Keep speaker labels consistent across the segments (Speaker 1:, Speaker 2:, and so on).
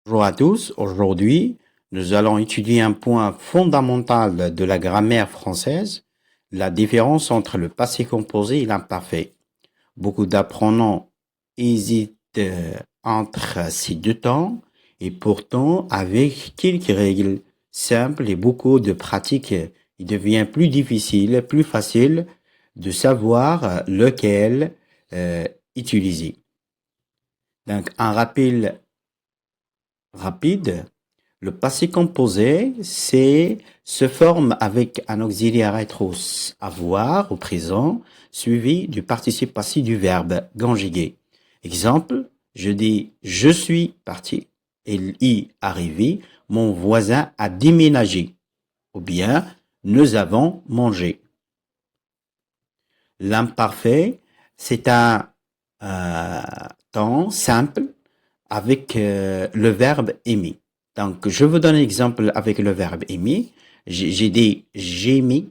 Speaker 1: Bonjour à tous, aujourd'hui nous allons étudier un point fondamental de la grammaire française, la différence entre le passé composé et l'imparfait. Beaucoup d'apprenants hésitent entre ces deux temps et pourtant avec quelques règles simples et beaucoup de pratiques, il devient plus difficile, plus facile de savoir lequel utiliser. Donc un rappel rapide. Le passé composé, se forme avec un auxiliaire rétro avoir au présent, suivi du participe passé du verbe conjugué. Exemple, je dis je suis parti, il y arrivé, mon voisin a déménagé, ou bien nous avons mangé. L'imparfait, c'est un temps simple avec le verbe aimer. Donc, je vous donne un exemple avec le verbe aimer. J'ai dit j'aimais,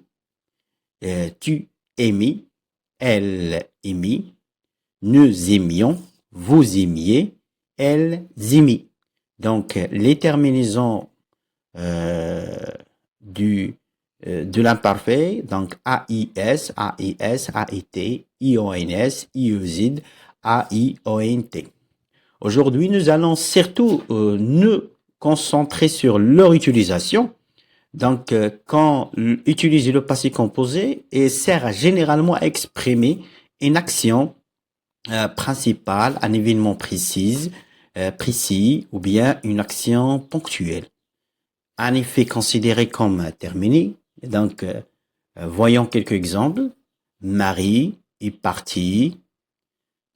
Speaker 1: tu aimais, elle aimait, nous aimions, vous aimiez, elles aimaient. Donc, les terminaisons euh, de l'imparfait, donc AIS, AIS, AIT, IONS, IEZ, AIONT. Aujourd'hui, nous allons surtout nous concentrer sur leur utilisation. Donc, quand utiliser le passé composé et sert généralement à exprimer une action principale, un événement précis ou bien une action ponctuelle. Un effet considéré comme terminé. Donc, voyons quelques exemples. Marie est partie.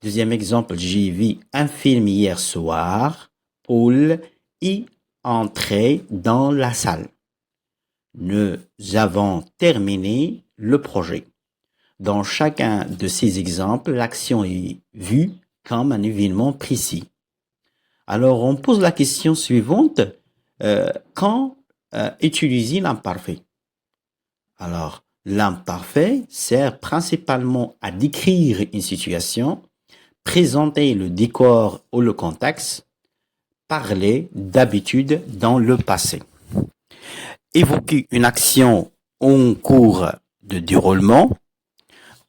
Speaker 1: Deuxième exemple, j'ai vu un film hier soir. Paul est entré dans la salle. Nous avons terminé le projet. Dans chacun de ces exemples, l'action est vue comme un événement précis. Alors, on pose la question suivante. Quand utiliser l'imparfait? Alors, l'imparfait sert principalement à décrire une situation, présenter le décor ou le contexte, parler d'habitude dans le passé. Évoquer une action en cours de déroulement,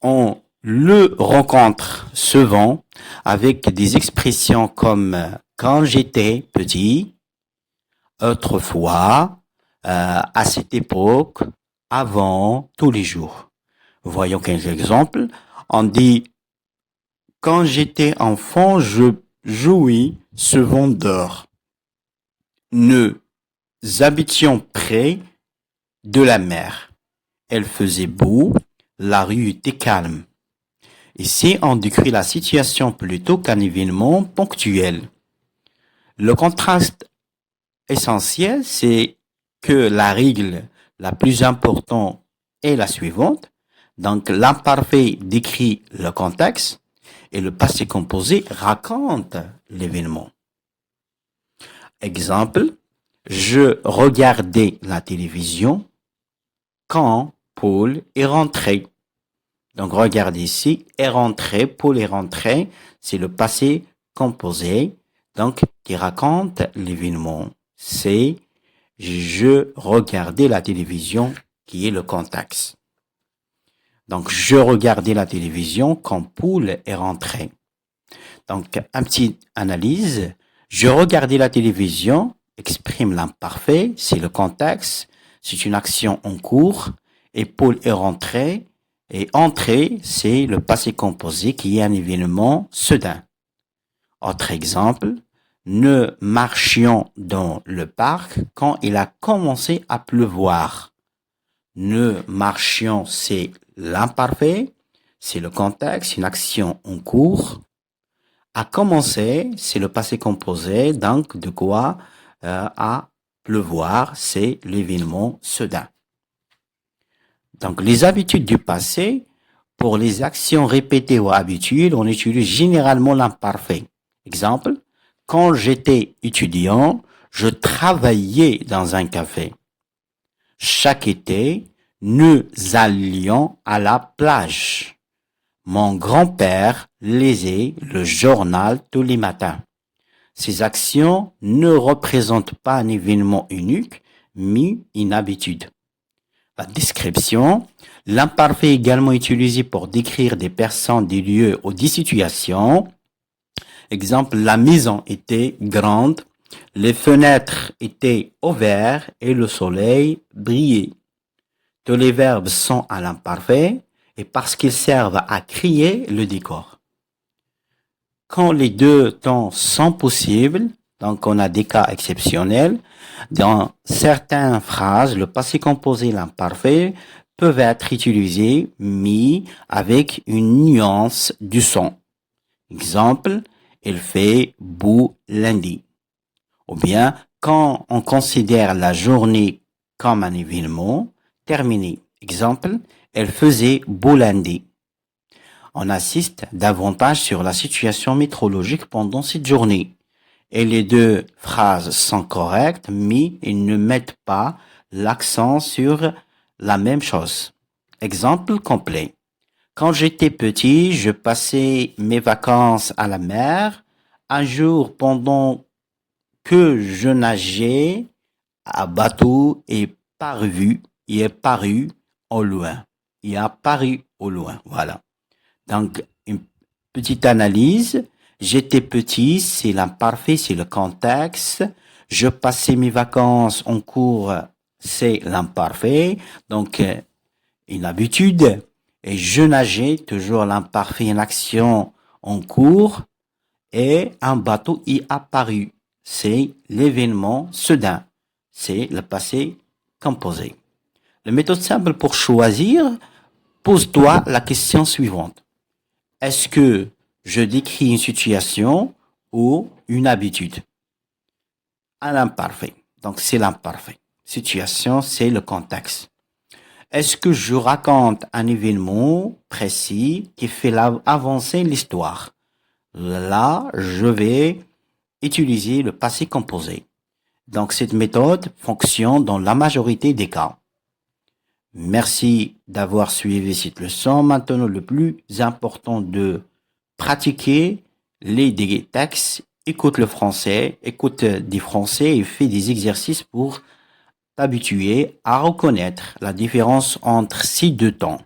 Speaker 1: on le rencontre souvent avec des expressions comme quand j'étais petit, autrefois, à cette époque, avant, tous les jours. Voyons quelques exemples. On dit quand j'étais enfant, je jouais souvent dehors. Nous habitions près de la mer. Elle faisait beau, la rue était calme. Ici, on décrit la situation plutôt qu'un événement ponctuel. Le contraste essentiel, c'est que la règle la plus importante est la suivante. Donc, l'imparfait décrit le contexte et le passé composé raconte l'événement. Exemple, je regardais la télévision quand Paul est rentré. Donc, regardez ici, est rentré, Paul est rentré, c'est le passé composé, donc, qui raconte l'événement. C'est je regardais la télévision, qui est le contexte. Donc, je regardais la télévision quand Paul est rentré. Donc, un petit analyse. Je regardais la télévision, exprime l'imparfait, c'est le contexte, c'est une action en cours, et Paul est rentré, et entrer, c'est le passé composé qui est un événement soudain. Autre exemple, nous marchions dans le parc quand il a commencé à pleuvoir. Nous marchions, c'est l'imparfait, c'est le contexte, une action en cours. A commencer, c'est le passé composé, donc de quoi à pleuvoir, c'est l'événement soudain. Donc les habitudes du passé, pour les actions répétées ou habituelles, on utilise généralement l'imparfait. Exemple, quand j'étais étudiant, je travaillais dans un café. Chaque été, nous allions à la plage. Mon grand-père lisait le journal tous les matins. Ces actions ne représentent pas un événement unique, mais une habitude. La description. L'imparfait est également utilisé pour décrire des personnes, des lieux ou des situations. Exemple, la maison était grande, les fenêtres étaient ouvertes et le soleil brillait. Tous les verbes sont à l'imparfait et parce qu'ils servent à créer le décor. Quand les deux temps sont possibles, donc on a des cas exceptionnels, dans certaines phrases, le passé composé et l'imparfait peuvent être utilisés, mais avec une nuance du son. Exemple, il fait beau lundi. Ou bien, quand on considère la journée comme un événement terminé. Exemple, elle faisait beau lundi. On assiste davantage sur la situation météorologique pendant cette journée. Et les deux phrases sont correctes, mais ils ne mettent pas l'accent sur la même chose. Exemple complet. Quand j'étais petit, je passais mes vacances à la mer. Un jour, pendant que je nageais, un bateau est paru au loin. Il est apparu au loin. Voilà. Donc, une petite analyse. J'étais petit, c'est l'imparfait, c'est le contexte. Je passais mes vacances en cours, c'est l'imparfait. Donc, une habitude. Et je nageais, toujours l'imparfait, une action en cours. Et un bateau y apparu. C'est l'événement soudain. C'est le passé composé. La méthode simple pour choisir, pose-toi la question suivante. Est-ce que je décris une situation ou une habitude? À l'imparfait. Donc, c'est l'imparfait. Situation, c'est le contexte. Est-ce que je raconte un événement précis qui fait avancer l'histoire? Là, je vais utiliser le passé composé. Donc, cette méthode fonctionne dans la majorité des cas. Merci d'avoir suivi cette leçon. Maintenant, le plus important de pratiquer les textes, écoute le français, écoute des français et fais des exercices pour t'habituer à reconnaître la différence entre ces deux temps.